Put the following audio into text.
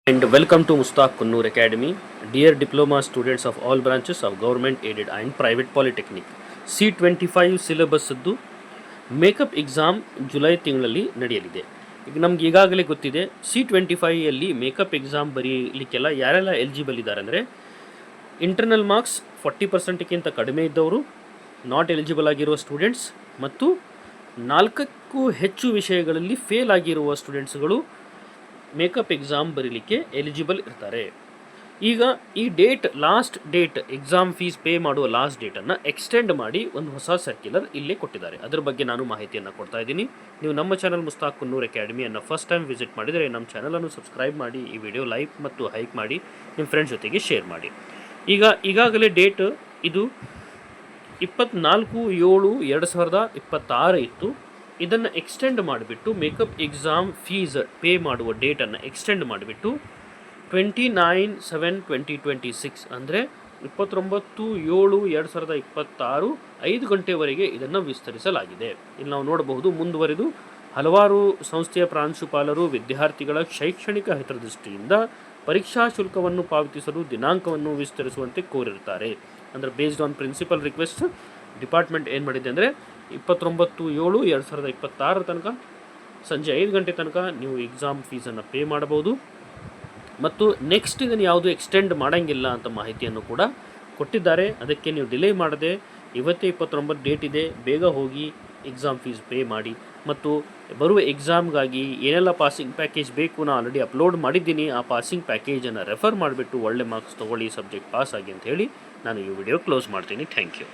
And welcome to Mustaq Kunnur Academy. Dear diploma students of all branches of government aided and private polytechnic, C25 syllabus makeup exam July ತಿಂಗಳಲ್ಲಿ ನಡೆಯಲಿದೆ. ಈಗ ನಮ್ಗೆ ಈಗಾಗಲೇ ಗೊತ್ತಿದೆ C25ಯಲ್ಲಿ makeup exam ಬರೀಲಿಕ್ಕೆಲ್ಲ ಯಾರೆಲ್ಲ eligible ಇದ್ದಾರೆ ಅಂದರೆ ಇಂಟರ್ನಲ್ ಮಾರ್ಕ್ಸ್ 40%ಕ್ಕಿಂತ ಕಡಿಮೆ ಇದ್ದವರು, ನಾಟ್ ಎಲಿಜಿಬಲ್ ಆಗಿರುವ ಸ್ಟೂಡೆಂಟ್ಸ್ ಮತ್ತು 4ಕ್ಕೂ ಹೆಚ್ಚು ವಿಷಯಗಳಲ್ಲಿ ಫೇಲ್ ಆಗಿರುವ ಸ್ಟೂಡೆಂಟ್ಸ್ಗಳು ಮೇಕಪ್ ಎಕ್ಸಾಮ್ ಬರೀಲಿಕ್ಕೆ ಎಲಿಜಿಬಲ್ ಇರ್ತಾರೆ. ಈಗ ಈ last date exam fees pay ಮಾಡುವ ಲಾಸ್ಟ್ ಡೇಟನ್ನು ಎಕ್ಸ್ಟೆಂಡ್ ಮಾಡಿ ಒಂದು ಹೊಸ ಸರ್ಕ್ಯುಲರ್ ಇಲ್ಲೇ ಕೊಟ್ಟಿದ್ದಾರೆ. ಅದರ ಬಗ್ಗೆ ನಾನು ಮಾಹಿತಿಯನ್ನು ಕೊಡ್ತಾ ಇದ್ದೀನಿ. ನೀವು ನಮ್ಮ ಚಾನಲ್ ಮುಸ್ತಾಕ್ ಕುನ್ನೂರ್ ಅಕಾಡೆಮಿಯನ್ನು ಫಸ್ಟ್ ಟೈಮ್ ವಿಸಿಟ್ ಮಾಡಿದರೆ ನಮ್ಮ ಚಾನಲನ್ನು ಸಬ್ಸ್ಕ್ರೈಬ್ ಮಾಡಿ, ಈ ವಿಡಿಯೋ ಲೈಕ್ ಮತ್ತು ಹೈಕ್ ಮಾಡಿ, ನಿಮ್ಮ ಫ್ರೆಂಡ್ಸ್ ಜೊತೆಗೆ ಶೇರ್ ಮಾಡಿ. ಈಗಾಗಲೇ ಡೇಟ್ ಇದು 24/7/2026 ಇತ್ತು. ಇದನ್ನು ಎಕ್ಸ್ಟೆಂಡ್ ಮಾಡಿಬಿಟ್ಟು ಮೇಕಪ್ ಎಕ್ಸಾಮ್ ಫೀಸ್ ಪೇ ಮಾಡುವ ಡೇಟನ್ನು ಎಕ್ಸ್ಟೆಂಡ್ ಮಾಡಿಬಿಟ್ಟು 29/7/2026 ಅಂದರೆ 29/7/2026 5 ಗಂಟೆವರೆಗೆ ಇದನ್ನು ವಿಸ್ತರಿಸಲಾಗಿದೆ. ಇಲ್ಲಿ ನಾವು ನೋಡಬಹುದು, ಮುಂದುವರೆದು ಹಲವಾರು ಸಂಸ್ಥೆಯ ಪ್ರಾಂಶುಪಾಲರು ವಿದ್ಯಾರ್ಥಿಗಳ ಶೈಕ್ಷಣಿಕ ಹಿತದೃಷ್ಟಿಯಿಂದ ಪರೀಕ್ಷಾ ಶುಲ್ಕವನ್ನು ಪಾವತಿಸಲು ದಿನಾಂಕವನ್ನು ವಿಸ್ತರಿಸುವಂತೆ ಕೋರಿರುತ್ತಾರೆ. ಅಂದರೆ based on principal request department ಏನು ಮಾಡಿದೆ ಅಂದರೆ 29/7/2026 ತನಕ ಸಂಜೆ 5 ಗಂಟೆ ತನಕ ನೀವು ಎಕ್ಸಾಮ್ ಫೀಸನ್ನು ಪೇ ಮಾಡಬಹುದು. ಮತ್ತು ನೆಕ್ಸ್ಟ್ ಇದನ್ನು ಯಾವುದು ಎಕ್ಸ್ಟೆಂಡ್ ಮಾಡೋಂಗಿಲ್ಲ ಅಂತ ಮಾಹಿತಿಯನ್ನು ಕೂಡ ಕೊಟ್ಟಿದ್ದಾರೆ. ಅದಕ್ಕೆ ನೀವು ಡಿಲೇ ಮಾಡದೆ, ಇವತ್ತೇ 29 ಡೇಟ್ ಇದೆ, ಬೇಗ ಹೋಗಿ ಎಕ್ಸಾಮ್ ಫೀಸ್ ಪೇ ಮಾಡಿ. ಮತ್ತು ಬರುವ ಎಕ್ಸಾಮ್ಗಾಗಿ ಏನೆಲ್ಲ ಪಾಸಿಂಗ್ ಪ್ಯಾಕೇಜ್ ಬೇಕು ನಾನು ಆಲ್ರೆಡಿ ಅಪ್ಲೋಡ್ ಮಾಡಿದ್ದೀನಿ. ಆ ಪಾಸಿಂಗ್ ಪ್ಯಾಕೇಜನ್ನು ರೆಫರ್ ಮಾಡಿಬಿಟ್ಟು ಒಳ್ಳೆ ಮಾರ್ಕ್ಸ್ ತೊಗೊಳ್ಳಿ, ಸಬ್ಜೆಕ್ಟ್ ಪಾಸ್ ಆಗಿ ಅಂತ ಹೇಳಿ ನಾನು ಈ ವಿಡಿಯೋ ಕ್ಲೋಸ್ ಮಾಡ್ತೀನಿ. Thank you.